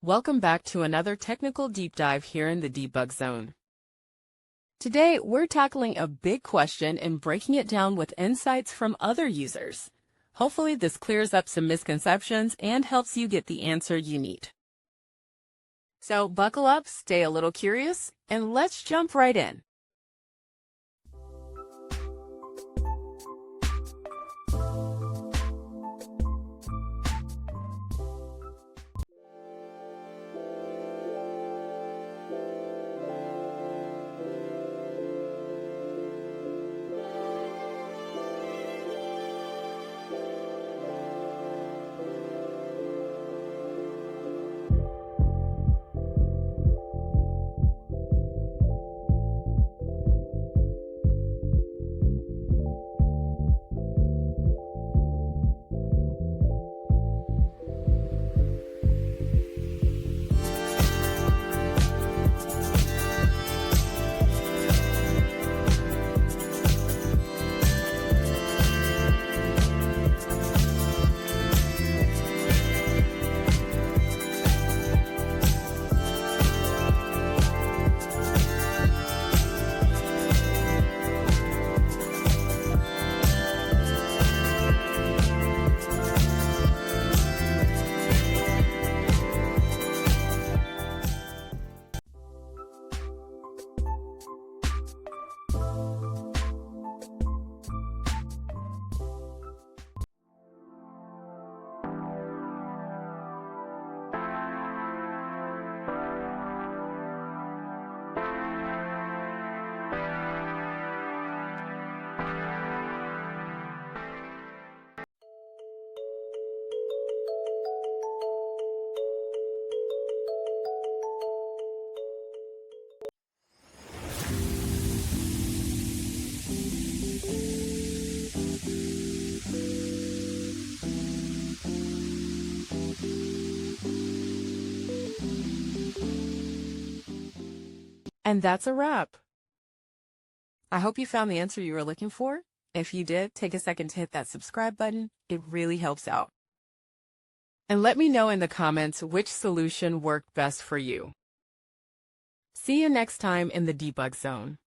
Welcome back to another technical deep dive here in the debug zone. Today, we're tackling a big question and breaking it down with insights from other users. Hopefully, this clears up some misconceptions and helps you get the answer you need. So buckle up, stay a little curious, and let's jump right in. And that's a wrap. I hope you found the answer you were looking for. If you did, take a second to hit that subscribe button. It really helps out. And let me know in the comments which solution worked best for you. See you next time in the debug zone.